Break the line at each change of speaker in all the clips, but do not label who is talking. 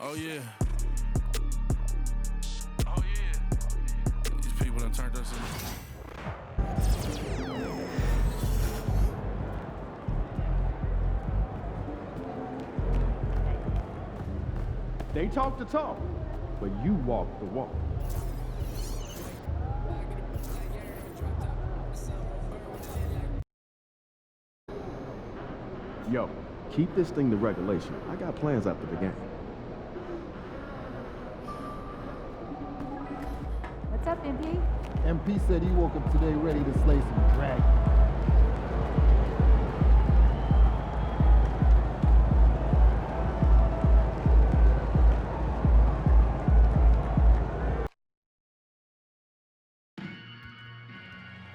Oh yeah. Oh yeah. These people done turned us in.
They talk the talk, but you walk the walk. Yo, keep this thing to regulation. I got plans after the game.
What's up, MP?
MP said he woke up today ready to slay some dragons.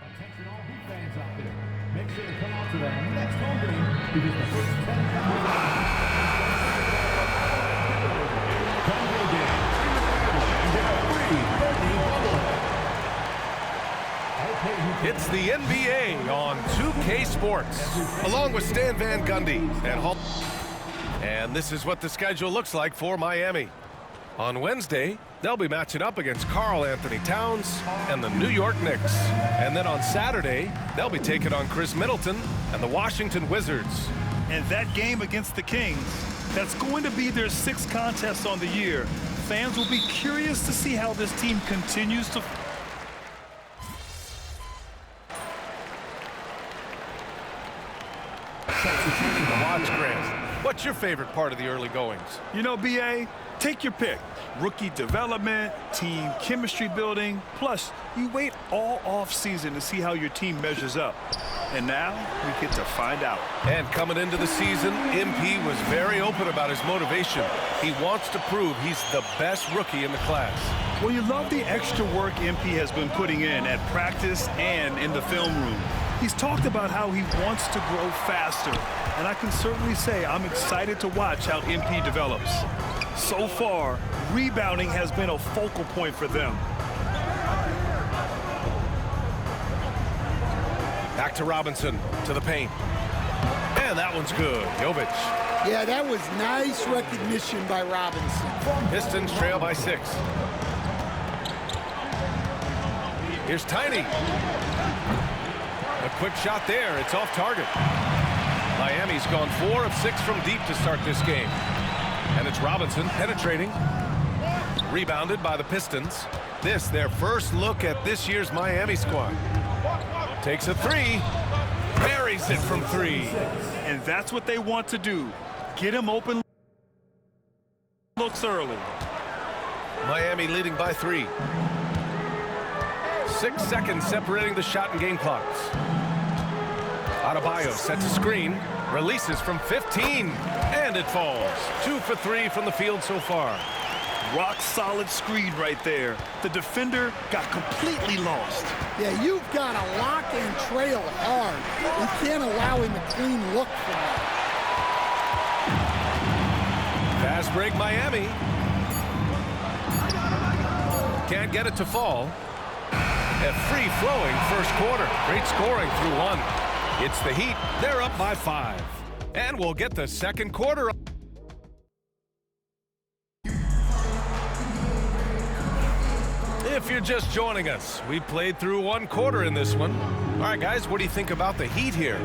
Attention all Heat fans out there. Make sure to come out to the next home game because the first 10
It's the NBA on 2K Sports, along with Stan Van Gundy and Hall. And this is what the schedule looks like for Miami. On Wednesday, they'll be matching up against Karl Anthony Towns and the New York Knicks. And then on Saturday, they'll be taking on Chris Middleton and the Washington Wizards.
And that game against the Kings, that's going to be their 6th contest on the year. Fans will be curious to see how this team continues to...
Watch, Grant. What's your favorite part of the early goings?
You know, BA, take your pick. Rookie development, team chemistry building, plus you wait all off-season to see how your team measures up. And now we get to find out.
And coming into the season, MP was very open about his motivation. He wants to prove he's the best rookie in the class.
Well, you love the extra work MP has been putting in at practice and in the film room. He's talked about how he wants to grow faster, and I can certainly say I'm excited to watch how MP develops. So far, rebounding has been a focal point for them.
Back to Robinson, to the paint. And that one's good. Jovic.
Yeah, that was nice recognition by Robinson.
Pistons trail by 6. Here's Tiny. A quick shot there. It's off target. Miami's gone 4 of 6 from deep to start this game. And it's Robinson penetrating. Rebounded by the Pistons. This, their first look at this year's Miami squad. Takes a 3. Buries it from 3.
And that's what they want to do. Get him open looks early.
Miami leading by 3. 6 seconds separating the shot and game clocks. Adebayo sets a screen, releases from 15, and it falls. 2 for 3 from the field so far.
Rock solid screen right there. The defender got completely lost.
Yeah, you've got to lock and trail hard. You can't allow him a clean look from that.
Fast break Miami. Can't get it to fall. A free-flowing first quarter. Great scoring through 1. It's the Heat. They're up by 5. And we'll get the second quarter. If you're just joining us, we played through 1 quarter in this one. All right, guys, what do you think about the Heat here?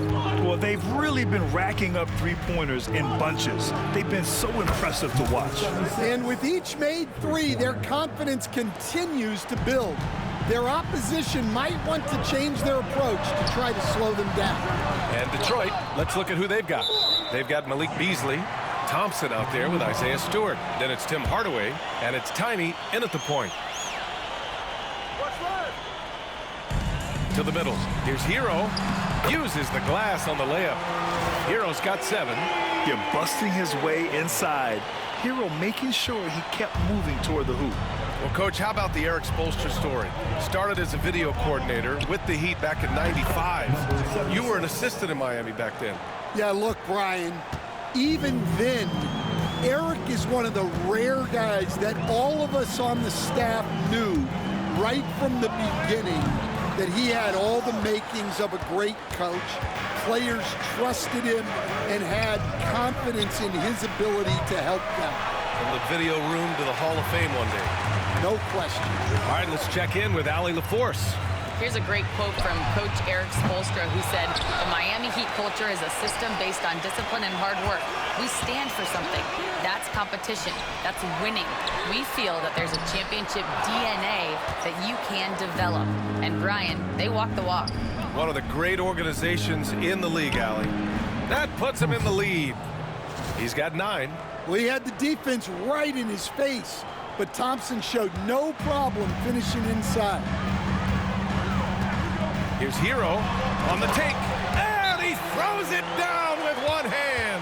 Well, they've really been racking up three-pointers in bunches. They've been so impressive to watch.
And with each made 3, their confidence continues to build. Their opposition might want to change their approach to try to slow them down.
And Detroit, let's look at who they've got. They've got Malik Beasley, Thompson out there with Isaiah Stewart. Then it's Tim Hardaway, and it's Tiny in at the point. To the middle. Here's Hero. Uses the glass on the layup. Hero's got 7.
You're busting his way inside. Hero making sure he kept moving toward the hoop.
Well, Coach, how about the Eric Spoelstra story? Started as a video coordinator with the Heat back in '95. You were an assistant in Miami back then.
Yeah, look, Brian, even then, Eric is one of the rare guys that all of us on the staff knew right from the beginning that he had all the makings of a great coach. Players trusted him and had confidence in his ability to help them.
From the video room to the Hall of Fame one day.
No question.
All right, let's check in with Allie LaForce.
Here's a great quote from Coach Eric Spoelstra, who said, "The Miami Heat culture is a system based on discipline and hard work. We stand for something. That's competition. That's winning. We feel that there's a championship DNA that you can develop." And Brian, they walk the walk.
One of the great organizations in the league, Allie. That puts him in the lead. He's got 9.
Well, he had the defense right in his face, but Thompson showed no problem finishing inside.
Here's Hero on the take, and he throws it down with one hand.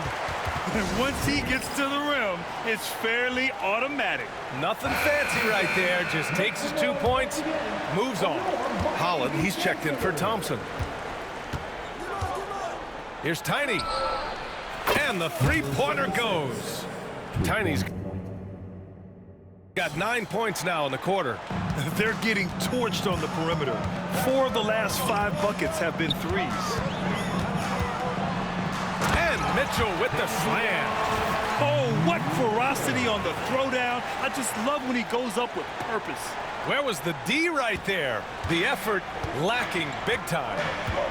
And once he gets to the rim, it's fairly automatic.
Nothing fancy right there, just takes his 2 points, moves on. Holland, he's checked in for Thompson. Here's Tiny, and the three-pointer goes. Tiny's got 9 points now in the quarter.
They're getting torched on the perimeter. 4 of the last 5 buckets have been threes.
And Mitchell with the slam.
Oh, what ferocity on the throwdown. I just love when he goes up with purpose.
Where was the D right there? The effort lacking big time.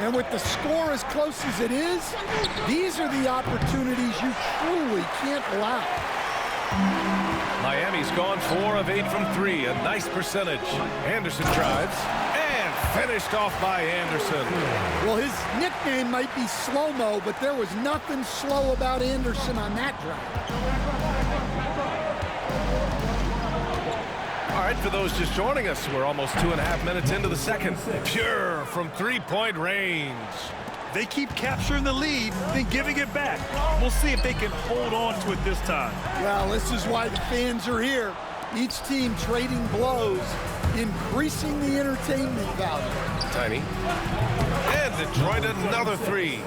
And with the score as close as it is, these are the opportunities you truly can't allow.
Miami's gone 4 of 8 from 3, a nice percentage. Anderson drives and finished off by Anderson.
Well, his nickname might be Slow-Mo, but there was nothing slow about Anderson on that drive.
All right, for those just joining us, we're almost 2.5 minutes into the second. Pure from three-point range.
They keep capturing the lead, then giving it back. We'll see if they can hold on to it this time.
Well, this is why the fans are here. Each team trading blows, increasing the entertainment value.
Tiny. And Detroit another 3.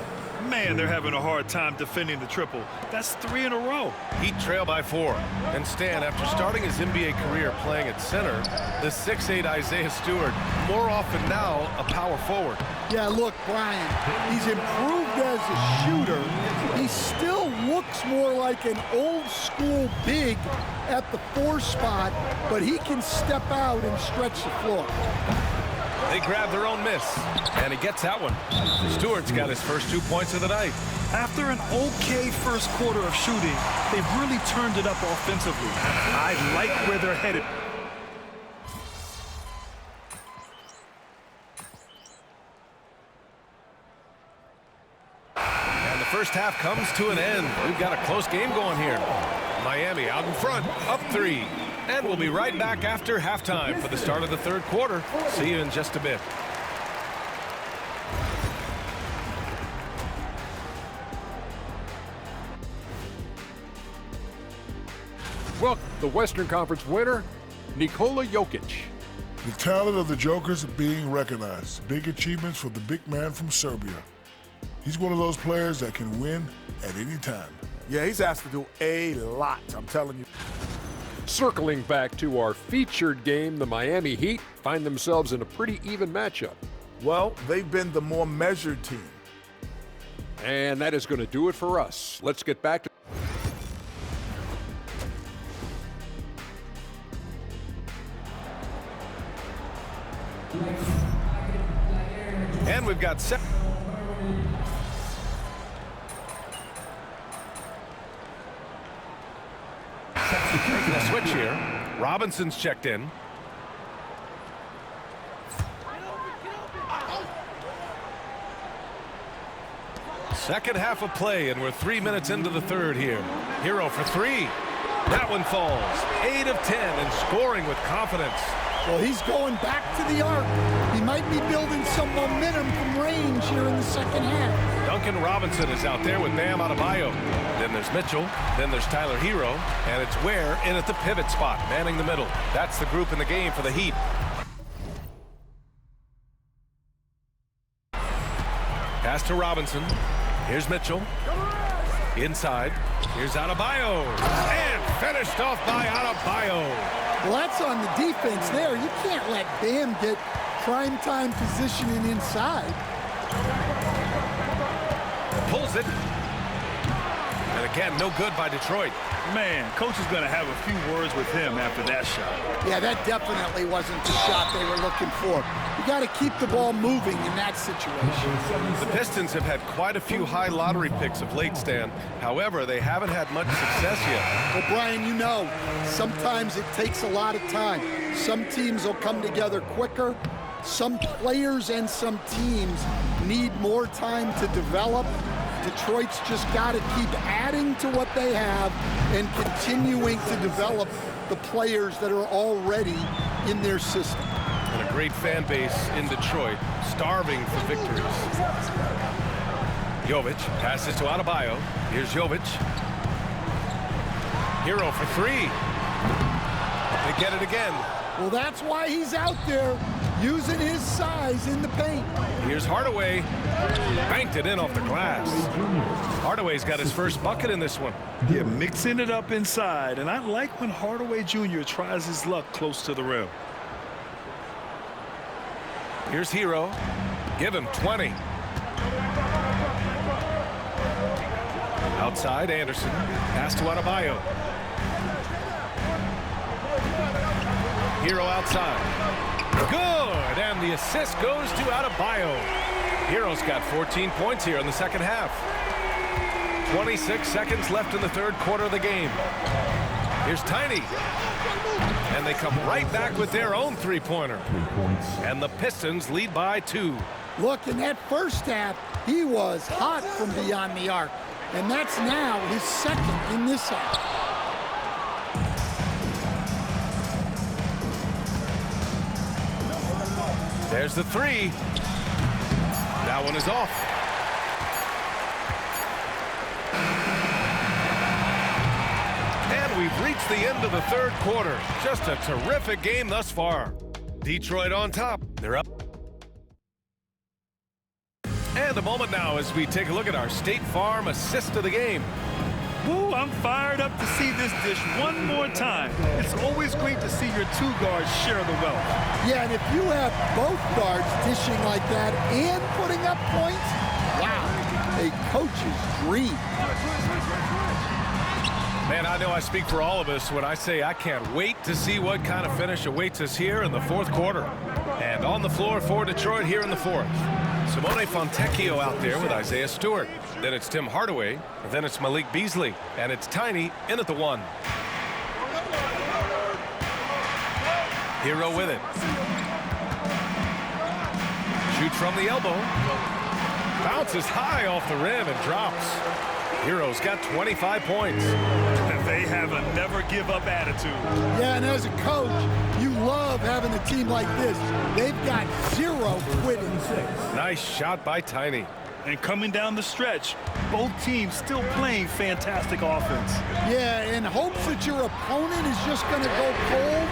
Man, they're having a hard time defending the triple. That's 3 in a row.
Heat trail by 4. And Stan, after starting his NBA career playing at center, the 6'8 Isaiah Stewart, more often now a power forward.
Yeah, look, Brian, he's improved as a shooter. He still looks more like an old-school big at the 4 spot, but he can step out and stretch the floor.
They grab their own miss, and he gets that one. Stewart's got his first 2 points of the night.
After an okay first quarter of shooting, they've really turned it up offensively. I like where they're headed.
And the first half comes to an end. We've got a close game going here. Miami out in front, up 3. And we'll be right back after halftime for the start of the third quarter. See you in just a bit.
Welcome, the Western Conference winner, Nikola Jokic.
The talent of the Jokers being recognized. Big achievements for the big man from Serbia. He's one of those players that can win at any time.
Yeah, he's asked to do a lot, I'm telling you.
Circling back to our featured game, the Miami Heat find themselves in a pretty even matchup.
Well, they've been the more measured team.
And that is going to do it for us. Let's get back to...
And we've got making a switch here. Robinson's checked in. Second half of play, and we're 3 minutes into the third here. Hero for 3. That one falls. 8 of 10 and scoring with confidence.
Well, he's going back to the arc. He might be building some momentum from range here in the second half.
Duncan Robinson is out there with Bam Adebayo. Then there's Mitchell. Then there's Tyler Hero. And it's Ware in at the pivot spot, manning the middle. That's the group in the game for the Heat. Pass to Robinson. Here's Mitchell. Inside. Here's Adebayo. And finished off by Adebayo.
Well, that's on the defense. defense there. You can't let Bam get primetime positioning inside.
Pulls it. And again, no good by Detroit.
Man, coach is going to have a few words with him after that shot.
Yeah, that definitely wasn't the shot they were looking for. You got to keep the ball moving in that situation.
The Pistons have had quite a few high lottery picks of late, Stan. However, they haven't had much success yet.
Well, Brian, you know, sometimes it takes a lot of time. Some teams will come together quicker. Some players and some teams need more time to develop. Detroit's just got to keep adding to what they have and continuing to develop the players that are already in their system.
And a great fan base in Detroit, starving for victories. Jovic passes to Adebayo. Here's Jovic. Hero for three. They get it again.
Well, that's why he's out there using his size in the paint.
Here's Hardaway. Banked it in off the glass. Hardaway's got his first bucket in this one.
Yeah, mixing it up inside. And I like when Hardaway Jr. tries his luck close to the rim.
Here's Hero. Give him 20. Outside, Anderson. Pass to Adebayo. Hero outside. Good, and the assist goes to Adebayo. Hero's got 14 points here in the second half. 26 seconds left in the third quarter of the game. Here's Tiny. And they come right back with their own three-pointer. And the Pistons lead by 2.
Look, in that first half, he was hot from beyond the arc. And that's now his second in this half.
There's the three. That one is off. And we've reached the end of the third quarter. Just a terrific game thus far. Detroit on top. They're up. And a moment now as we take a look at our State Farm assist of the game.
Woo, I'm fired up to see this dish one more time. It's always great to see your two guards share the wealth.
Yeah, and if you have both guards dishing like that and putting up points, wow, a coach's dream.
Man, I know I speak for all of us when I say I can't wait to see what kind of finish awaits us here in the fourth quarter. And on the floor for Detroit here in the fourth. Simone Fontecchio out there with Isaiah Stewart. Then it's Tim Hardaway. And then it's Malik Beasley. And it's Tiny in at the 1. Hero with it. Shoots from the elbow. Bounces high off the rim and drops. Hero's got 25 points.
And they have a never-give-up attitude.
Yeah, and as a coach, you love having a team like this. They've got zero quitting.
Nice shot by Tiny.
And coming down the stretch, both teams still playing fantastic offense.
Yeah, in hopes that your opponent is just going to go cold.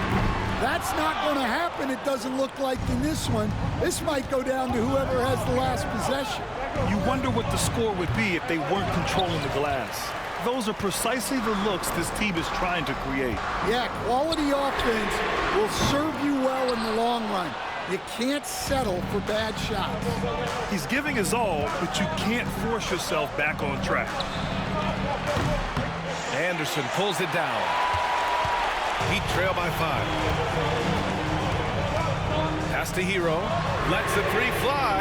That's not going to happen, it doesn't look like in this one. This might go down to whoever has the last possession.
You wonder what the score would be if they weren't controlling the glass. Those are precisely the looks this team is trying to create.
Yeah, quality offense will serve you well in the long run. You can't settle for bad shots.
He's giving his all, but you can't force yourself back on track.
Anderson pulls it down. Heat trail by 5. Pass to Hero. Lets the three fly.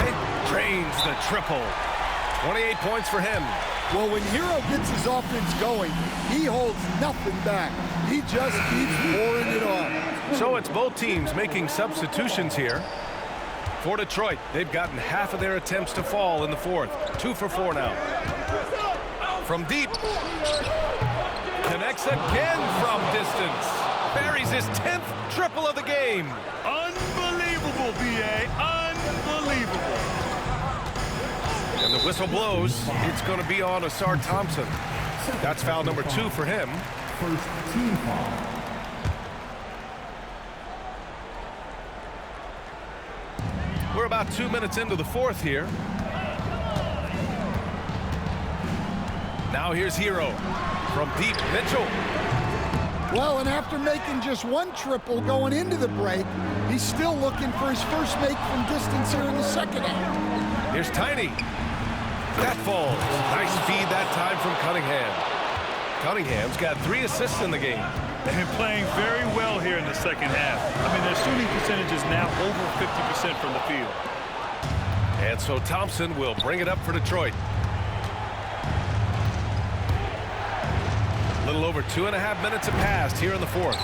Drains the triple. 28 points for him.
Well, when Hero gets his offense going, he holds nothing back. He just keeps pouring it on.
So it's both teams making substitutions here. For Detroit, they've gotten half of their attempts to fall in the fourth. 2 for 4 now. From deep. Connects again from distance. Buries his 10th triple of the game.
Unbelievable, B.A. Unbelievable.
And the whistle blows. It's going to be on Asar Thompson. That's foul number 2 for him.
First team foul.
We're about 2 minutes into the fourth here. Now here's Hero. From deep, Mitchell.
Well, and after making just one triple going into the break, he's still looking for his first make from distance here in the second half.
Here's Tiny. That falls. Nice feed that time from Cunningham. Cunningham's got 3 assists in the game.
And playing very well here in the second half. I mean, their shooting percentage is now over 50% from the field.
And so Thompson will bring it up for Detroit. A little over 2.5 minutes have passed here in the fourth.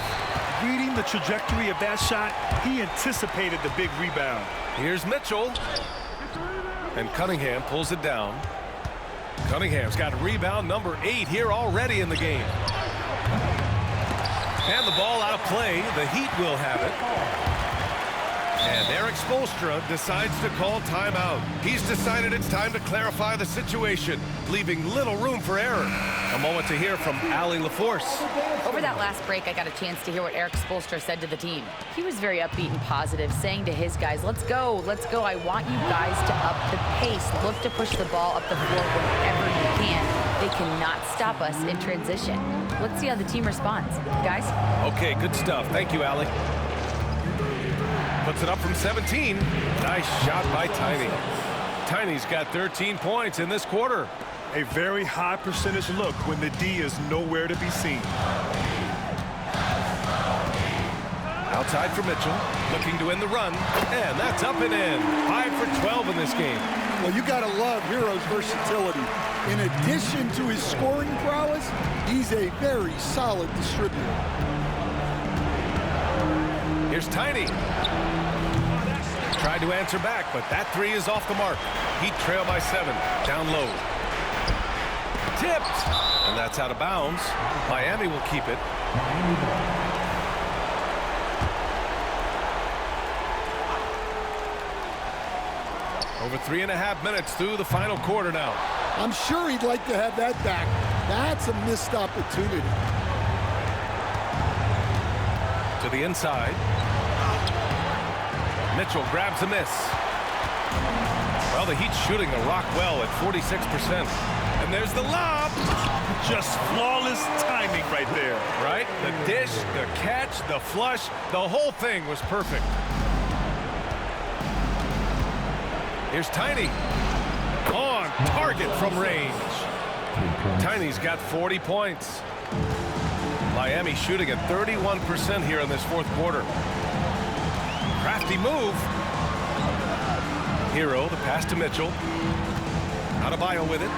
Reading the trajectory of that shot, he anticipated the big rebound.
Here's Mitchell. And Cunningham pulls it down. Cunningham's got rebound number 8 here already in the game. And the ball out of play. The Heat will have it. And Erik Spoelstra decides to call timeout. He's decided it's time to clarify the situation, leaving little room for error. A moment to hear from Allie LaForce.
Over that last break, I got a chance to hear what Erik Spoelstra said to the team. He was very upbeat and positive, saying to his guys, let's go. I want you guys to up the pace. Look to push the ball up the floor whenever you can. They cannot stop us in transition. Let's see how the team responds. Guys?
Okay, good stuff. Thank you, Allie. Puts it up from 17. Nice shot by Tiny. Tiny's got 13 points in this quarter.
A very high percentage look when the D is nowhere to be seen.
Outside for Mitchell, looking to end the run, and that's up and in. 5 for 12 in this game.
Well, you gotta love Herro's versatility. In addition to his scoring prowess, he's a very solid distributor.
Here's Tiny. Tried to answer back, but that 3 is off the mark. Heat trail by 7, down low. Tipped, and that's out of bounds. Miami will keep it. Over 3.5 minutes through the final quarter now.
I'm sure he'd like to have that back. That's a missed opportunity.
To the inside. Mitchell grabs a miss. Well, the Heat's shooting the rock well at 46%. And there's the lob.
Just flawless timing right there.
Right? The dish, the catch, the flush, the whole thing was perfect. Here's Tiny. On target from range. Tiny's got 40 points. Miami shooting at 31% here in this fourth quarter. Crafty move. Herro, the pass to Mitchell. Adebayo with it.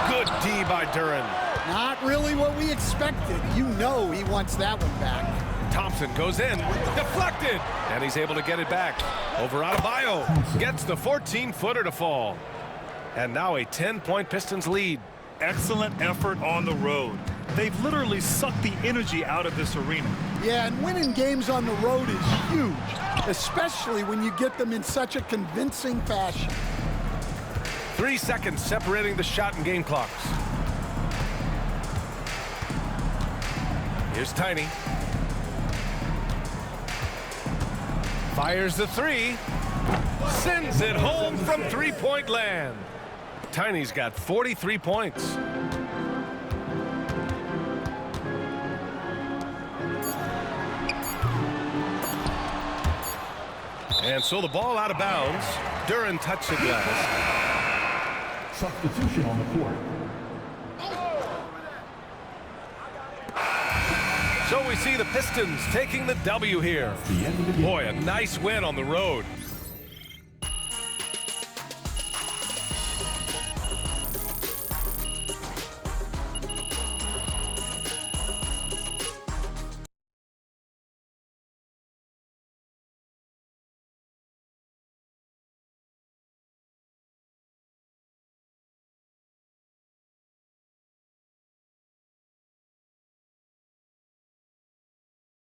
Good D by Duren.
Not really what we expected. You know he wants that one back.
Thompson goes in. Deflected. And he's able to get it back. Over Adebayo. Gets the 14-footer to fall. And now a 10-point Pistons lead.
Excellent effort on the road. They've literally sucked the energy out of this arena.
Yeah, and winning games on the road is huge, especially when you get them in such a convincing fashion.
3 seconds separating the shot and game clocks. Here's Tiny. Fires the 3. Sends it home from three-point land. Tiny's got 43 points. And so the ball out of bounds. Duren touched the glass.
Substitution on the court.
So we see the Pistons taking the W here. Boy, a nice win on the road.